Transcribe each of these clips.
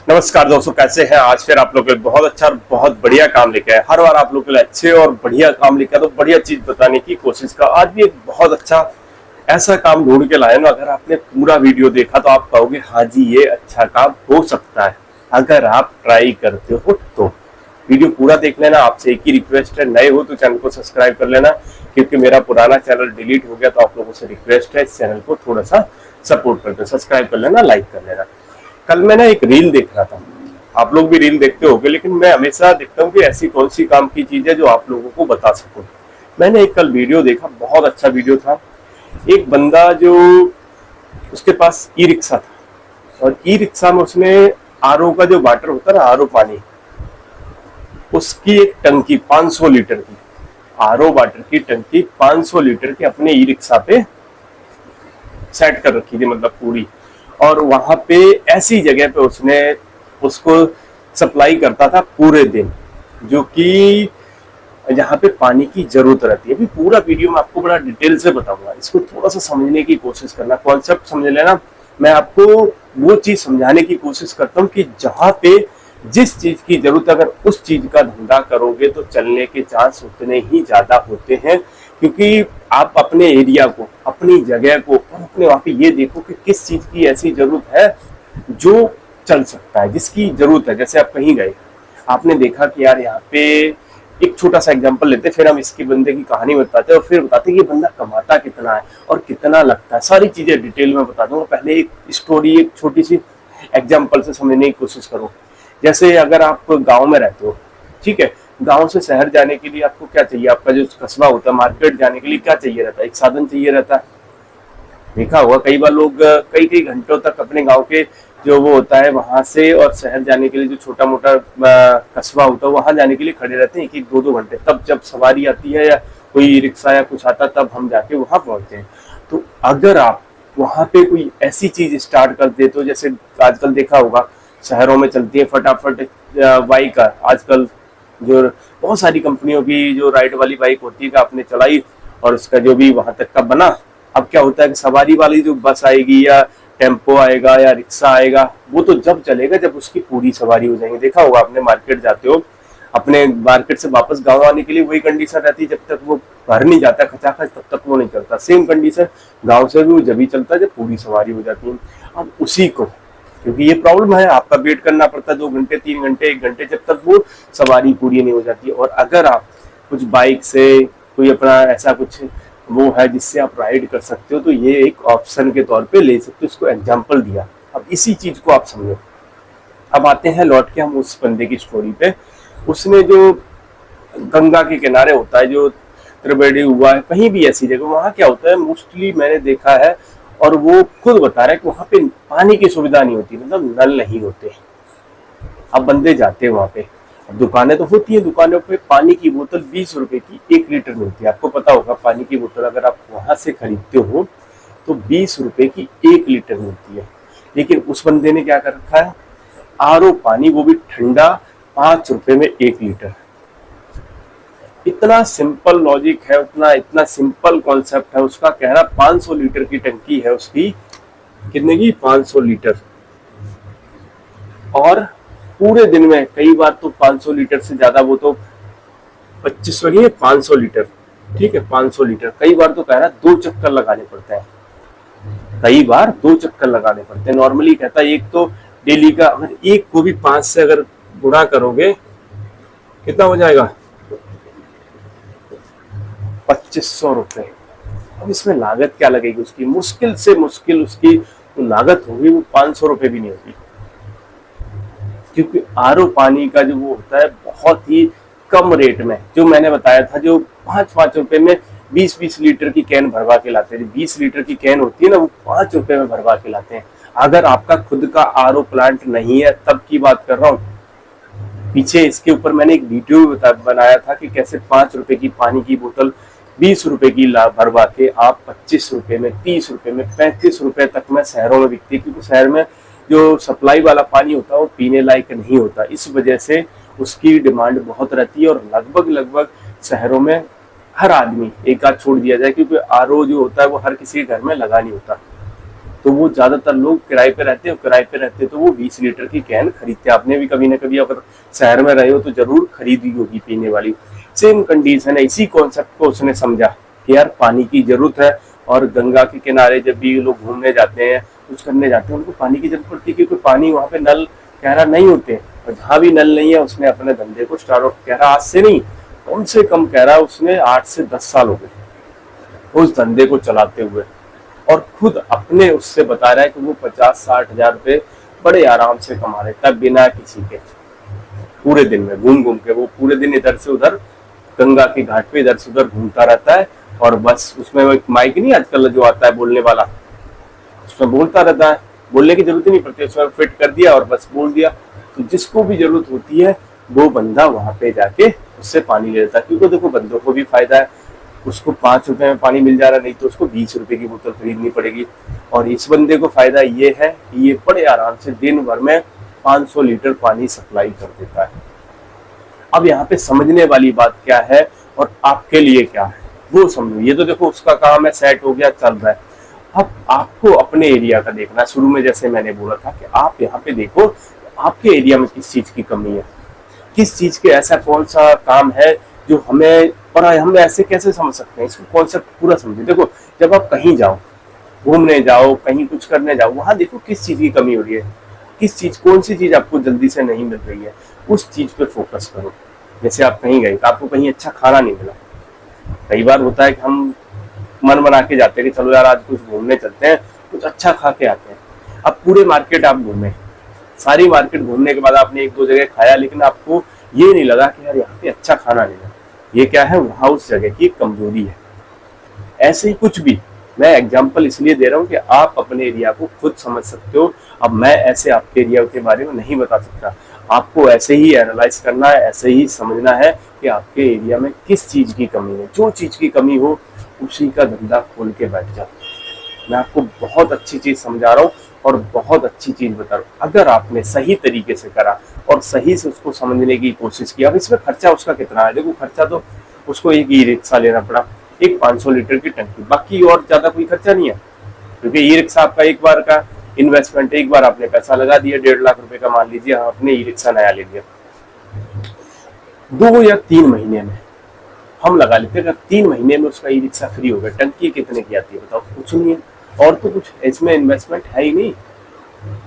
नमस्कार दोस्तों, कैसे हैं। आज फिर आप लोग के लिए बहुत अच्छा और बहुत बढ़िया काम लेके आए। हर बार आप लोग के लिए अच्छे और बढ़िया काम लेके आए तो बढ़िया चीज बताने की कोशिश का। आज भी एक बहुत अच्छा ऐसा काम ढूंढ के लाए ना। अगर आपने पूरा वीडियो देखा तो आप कहोगे हाँ जी, ये अच्छा काम हो सकता है अगर आप ट्राई करते हो तो। वीडियो पूरा देख लेना। आपसे एक ही रिक्वेस्ट है, नए हो तो चैनल को सब्सक्राइब कर लेना, क्योंकि मेरा पुराना चैनल डिलीट हो गया। तो आप लोगों से रिक्वेस्ट है, इस चैनल को थोड़ा सा सपोर्ट कर दो, सब्सक्राइब कर लेना, लाइक कर लेना। कल मैं ना एक रील देख रहा था। आप लोग भी रील देखते होंगे, लेकिन मैं हमेशा देखता हूँ कि ऐसी कौन सी काम की चीज है जो आप लोगों को बता सकूं। मैंने एक कल वीडियो देखा, बहुत अच्छा वीडियो था। एक बंदा जो उसके पास ई रिक्शा था, और ई रिक्शा में उसने आरओ का जो वाटर होता है ना, आरओ पानी, उसकी एक टंकी 500 लीटर की, आरओ वाटर की टंकी 500 लीटर की अपने ई रिक्शा पे सेट कर रखी थी, मतलब पूरी। और वहां पे ऐसी जगह पे उसने उसको सप्लाई करता था पूरे दिन, जो कि जहाँ पे पानी की जरूरत रहती है। अभी पूरा वीडियो मैं आपको बड़ा डिटेल से बताऊंगा, इसको थोड़ा सा समझने की कोशिश करना, कॉन्सेप्ट समझ लेना। मैं आपको वो चीज समझाने की कोशिश करता हूँ कि जहाँ पे जिस चीज की जरूरत है, अगर उस चीज का धंधा करोगे तो चलने के चांस उतने ही ज्यादा होते हैं। क्योंकि आप अपने एरिया को, अपनी जगह को, और अपने वहां पे ये देखो कि किस चीज की ऐसी जरूरत है जो चल सकता है, जिसकी जरूरत है। जैसे आप कहीं गए, आपने देखा कि यार यहाँ पे, एक छोटा सा एग्जांपल लेते, फिर हम इसकी बंदे की कहानी बताते और फिर बताते कि ये बंदा कमाता कितना है और कितना लगता है। सारी चीजें डिटेल में बता दूंगा। पहले एक स्टोरी, एक छोटी सी एग्जांपल से समझने की कोशिश करो। जैसे अगर आप गांव में रहते हो, ठीक है, गांव से शहर जाने के लिए आपको क्या चाहिए? आपका जो कस्बा होता है, मार्केट जाने के लिए क्या चाहिए रहता है? एक साधन चाहिए रहता है। देखा होगा कई बार लोग कई कई घंटों तक अपने गांव के जो वो होता है वहां से, और शहर जाने के लिए जो छोटा मोटा कस्बा होता है वहां जाने के लिए खड़े रहते हैं एक एक दो दो घंटे। तब जब सवारी आती है या कोई रिक्शा या कुछ आता, तब हम जाके वहां पहुंचते हैं। तो अगर आप वहां पे कोई ऐसी चीज स्टार्ट कर दे, तो जैसे आजकल देखा होगा शहरों में चलती है फटाफट बाइक। आजकल जो बहुत सारी कंपनियों की जो राइड वाली बाइक होती है, आपने चलाई और उसका जो भी वहां तक का बना। अब क्या होता है कि सवारी वाली जो बस आएगी या टेम्पो आएगा या रिक्शा आएगा, वो तो जब चलेगा जब उसकी पूरी सवारी हो जाएगी। देखा होगा आपने, मार्केट जाते हो, अपने मार्केट से वापस गांव आने के लिए वही कंडीशन रहती है, जब तक वो घर नहीं जाता खचाखच तब तक वो नहीं चलता। सेम कंडीशन गांव से भी वो जब ही चलता है जब पूरी सवारी हो जाती है। अब उसी को, क्योंकि ये प्रॉब्लम है, आपका वेट करना पड़ता है 2 घंटे 3 घंटे 1 घंटे, जब तक वो सवारी पूरी नहीं हो जाती। और अगर आप कुछ बाइक से कोई अपना ऐसा कुछ वो है जिससे आप राइड कर सकते हो, तो ये एक ऑप्शन के तौर पे ले सकते हो। इसको एग्जांपल दिया। अब इसी चीज को आप समझो। अब आते हैं लौट के हम उस बंदे की स्टोरी पे। उसने जो गंगा के किनारे होता है, जो त्रिवेणी हुआ है, कहीं भी ऐसी जगह, वहां क्या होता है मोस्टली मैंने देखा है, और वो खुद बता रहा है कि वहां पे पानी की सुविधा नहीं होती, मतलब नल नहीं होते। अब बंदे जाते हैं वहां पे, अब दुकानें तो होती है, दुकानों पे पानी की बोतल 20 रुपए की 1 लीटर मिलती है। आपको पता होगा पानी की बोतल अगर आप वहां से खरीदते हो तो 20 रुपए की 1 लीटर मिलती है। लेकिन उस बंदे ने क्या कर रखा है, आरओ पानी, वो भी ठंडा, 5 रुपए में 1 लीटर। इतना सिंपल लॉजिक है, उतना इतना सिंपल कॉन्सेप्ट है उसका। कह रहा 500 लीटर की टंकी है उसकी, कितने की? 500 लीटर। और पूरे दिन में कई बार तो 500 लीटर से ज्यादा, वो तो 2500 नहीं है, 500 लीटर, ठीक है, 500 लीटर। कई बार तो कह रहा 2 चक्कर लगाने पड़ते हैं, कई बार 2 चक्कर लगाने पड़ते हैं। नॉर्मली कहता है एक तो डेली का, अगर एक को भी 5 से अगर गुणा करोगे कितना हो जाएगा? 2500 रुपए। अब इसमें लागत क्या लगेगी उसकी? मुश्किल से मुश्किल उसकी लागत होगी वो 500 रुपए भी नहीं होगी, क्योंकि आरओ पानी का जो वो होता है बहुत ही कम रेट में, जो मैंने बताया था, जो 5-5 रुपए में 20-20 लीटर की कैन भरवा के लाते हैं। 20 लीटर की कैन होती है ना, वो 5 रुपए में भरवा के लाते हैं। अगर आपका खुद का आरओ प्लांट नहीं है, तब की बात कर रहा हूँ। पीछे इसके ऊपर मैंने एक वीडियो बनाया था कि कैसे 5 रुपए की पानी की बोतल 20 रुपए की भरवा के आप 25 रुपए में, 30 रुपए में, 35 रुपए तक में शहरों में बिकती है। क्योंकि शहर में जो सप्लाई वाला पानी होता है वो पीने लायक नहीं होता, इस वजह से उसकी डिमांड बहुत रहती है। और लगभग लगभग शहरों में हर आदमी, एक आध छोड़ दिया जाए, क्योंकि आरओ जो होता है वो हर किसी के घर में लगा नहीं होता, तो तो वो ज्यादातर लोग किराए पे रहते हैं, किराए पे रहते तो वो 20 लीटर की कैन खरीदते हैं। आपने भी कभी ना कभी अगर शहर में रहे हो तो जरूर खरीदी होगी पीने वाली। सेम कंडीशन है, इसी कॉन्सेप्ट को उसने समझा कि यार पानी की जरूरत है, और गंगा के किनारे जब भी लोग घूमने जाते हैं, कुछ करने जाते हैं, उनको पानी की जरूरत पड़ती है, क्योंकि पानी वहाँ पे नल कह रहा नहीं होते, और जहाँ भी नल नहीं है उसने अपने धंधे को स्टार्ट कह रहा आज से नहीं, कम से कम कह रहा उसने 8 से 10 साल हो गए उस धंधे को चलाते हुए, और खुद अपने उससे बता रहा है कि वो 50-60 हजार रुपए बड़े आराम से कमा लेता है बिना किसी के। पूरे दिन में घूम घूम के वो पूरे दिन इधर से उधर गंगा के घाट पे इधर से उधर घूमता रहता है, और बस उसमें वो एक माइक नहीं आजकल जो आता है बोलने वाला, उसमें बोलता रहता है, बोलने की जरूरत ही नहीं पड़ती, उसमें फिट कर दिया और बस बोल दिया। तो जिसको भी जरूरत होती है वो बंदा वहां पे जाके उससे पानी ले लेता है, क्योंकि देखो बंदों को भी फायदा है, उसको 5 रुपए में पानी मिल जा रहा, नहीं तो उसको 20 रुपए की बोतल खरीदनी पड़ेगी। और इस बंदे को फायदा ये है कि ये बड़े आराम से दिन भर में 500 लीटर पानी सप्लाई कर देता है। अब यहाँ पे समझने वाली बात क्या है और आपके लिए क्या है वो समझो। ये तो देखो उसका काम है, सेट हो गया, चल रहा है। अब आपको अपने एरिया का देखना, शुरू में जैसे मैंने बोला था कि आप यहाँ पे देखो आपके एरिया में किस चीज की कमी है, किस चीज के ऐसा कौन सा काम है जो हमें, और हम ऐसे कैसे समझ सकते हैं इसको, कॉन्सेप्ट पूरा समझे। देखो जब आप कहीं जाओ, घूमने जाओ, कहीं कुछ करने जाओ, वहां देखो किस चीज की कमी हो रही है, किस चीज, कौन सी चीज आपको जल्दी से नहीं मिल रही है, उस चीज पे फोकस करो। जैसे आप कहीं गए तो आपको कहीं अच्छा खाना नहीं मिला, कई बार होता है कि हम मन बना के जाते हैं कि चलो यार आज कुछ घूमने चलते हैं, कुछ अच्छा खा के आते हैं। अब पूरे मार्केट आप घूमे, सारी मार्केट घूमने के बाद आपने 1-2 जगह खाया, लेकिन आपको ये नहीं लगा कि यार यहाँ पे अच्छा खाना नहीं है। ये क्या है, वहां उस जगह की कमजोरी है। ऐसे ही कुछ भी, मैं एग्जांपल इसलिए दे रहा हूँ कि आप अपने एरिया को खुद समझ सकते हो। अब मैं ऐसे आपके एरिया के बारे में नहीं बता सकता, आपको ऐसे ही एनालाइज करना है, ऐसे ही समझना है कि आपके एरिया में किस चीज की कमी है। जो चीज की कमी हो उसी का धंधा खोल के बैठ जाओ। मैं आपको बहुत अच्छी चीज समझा रहा हूँ और बहुत अच्छी चीज बता रहा हूँ। अगर आपने सही तरीके से करा और सही से उसको समझने की कोशिश की। अब इसमें खर्चा उसका कितना है, देखो खर्चा तो उसको एक ई रिक्शा लेना पड़ा, एक 500 लीटर की टंकी, बाकी और ज्यादा कोई खर्चा नहीं है, क्योंकि ई रिक्शा आपका एक बार का इन्वेस्टमेंट, एक बार आपने पैसा लगा दिया 1.5 लाख रुपए का, मान लीजिए आपने ई रिक्शा नया ले लिया। 2 या 3 महीने में हम लगा लेते हैं, अगर 3 महीने में उसका ई रिक्शा फ्री हो गया, टंकी कितने की आती है बताओ, कुछ नहीं है, और तो कुछ इसमें इन्वेस्टमेंट है ही नहीं,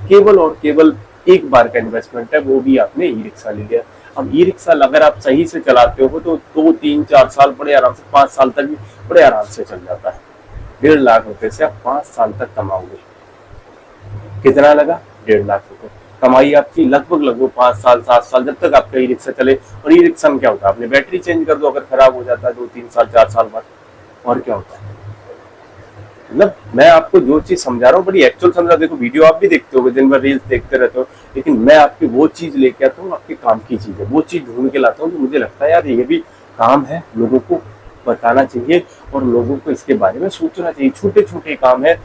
केवल और केवल एक बार का इन्वेस्टमेंट है, वो भी आपने ई रिक्शा ले लिया। अब ई रिक्शा अगर आप सही से चलाते हो तो 2, 3, 4 साल बड़े आराम से, 5 साल तक भी बड़े आराम से चल जाता है। 1.5 लाख रुपए से आप 5 साल तक कमाओगे। कितना लगा, 1.5 लाख रुपए कमाई आपकी लगभग 5 साल 7 साल, जब तक आपका ई रिक्शा चले। और ई रिक्शा में क्या होता है, आपने बैटरी चेंज कर दो, अगर खराब हो जाता है 2, 3 साल 4 साल बाद, और क्या होता है। मतलब मैं आपको जो चीज समझा रहा हूँ बड़ी एक्चुअल समझा। देखो वीडियो आप भी देखते हो, दिन भर रील्स देखते रहते हो, लेकिन मैं आपकी वो चीज लेके आता हूँ, आपके काम की चीज है, वो चीज ढूंढ के लाता हूँ जो मुझे लगता है यार ये भी काम है, लोगों को बताना चाहिए और लोगों को इसके बारे में सोचना चाहिए। छोटे छोटे काम है।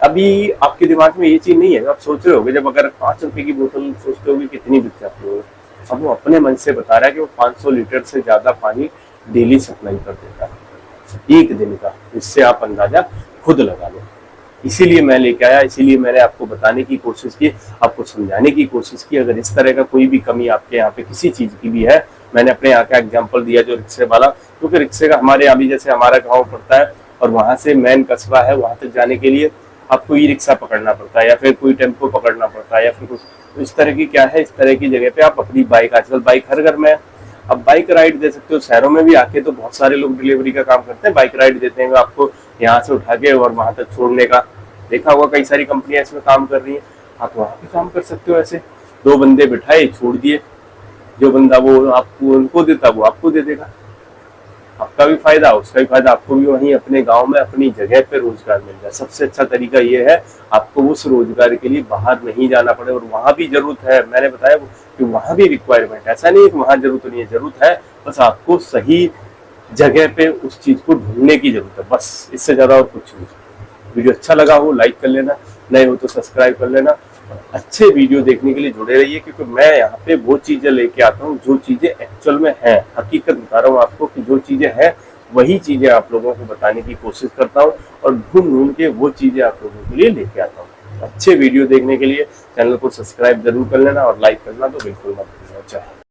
अभी आपके दिमाग में ये चीज नहीं है, आप सोच रहे होगे जब अगर 5 रुपए की बोतल सोचते होगे कितनी बिक जाती होगी। अब वो अपने मन से बता रहा है कि वो 500 लीटर से ज्यादा पानी डेली सप्लाई कर देता है एक दिन का। इससे आप अंदाजा खुद लगा लो। इसीलिए मैं लेके आया, इसीलिए मैंने आपको बताने की कोशिश की, आपको समझाने की कोशिश की। अगर इस तरह का कोई भी कमी आपके यहाँ पे किसी चीज की भी है, मैंने अपने यहाँ का एग्जांपल दिया जो रिक्शे वाला, क्योंकि रिक्शे का हमारे यहाँ भी जैसे हमारा गाँव पड़ता है और वहां से मेन कस्बा है, वहां तक जाने के लिए आपको ई रिक्शा पकड़ना पड़ता है या फिर कोई टेम्पो पकड़ना पड़ता है या फिर कुछ। तो इस तरह की क्या है, इस तरह की जगह पे आप अपनी बाइक, आजकल बाइक हर घर में है, अब बाइक राइड दे सकते हो। शहरों में भी आके तो बहुत सारे लोग डिलीवरी का काम करते हैं, बाइक राइड देते हैं आपको यहाँ से उठा के और वहां तक छोड़ने का। देखा होगा कई सारी कंपनियां इसमें काम कर रही हैं, आप वहां भी काम कर सकते हो। ऐसे 2 बंदे बिठाए, छोड़ दिए, जो बंदा वो आपको उनको देता वो आपको दे देगा, आपका भी फायदा उसका भी फायदा, आपको भी वहीं अपने गांव में अपनी जगह पे रोजगार मिल जाए। सबसे अच्छा तरीका ये है आपको उस रोजगार के लिए बाहर नहीं जाना पड़े। और वहां भी जरूरत है, मैंने बताया कि वहां भी रिक्वायरमेंट, ऐसा नहीं है कि वहां जरूरत नहीं है, जरूरत है, बस आपको सही जगह पे उस चीज को ढूंढने की जरूरत है, बस इससे ज्यादा और कुछ नहीं। वीडियो अच्छा लगा हो लाइक कर लेना, नए हो तो सब्सक्राइब कर लेना। अच्छे वीडियो देखने के लिए जुड़े रहिए, क्योंकि मैं यहाँ पे वो चीजें लेके आता हूँ जो चीजें एक्चुअल में है, हकीकत बता रहा हूँ आपको कि जो चीजें हैं वही चीजें आप लोगों को बताने की कोशिश करता हूँ और ढूंढ ढूंढ के वो चीजें आप लोगों के लिए लेके आता हूँ। अच्छे वीडियो देखने के लिए चैनल को सब्सक्राइब जरूर कर लेना और लाइक करना तो बिल्कुल मत भूलना। जय हिंद।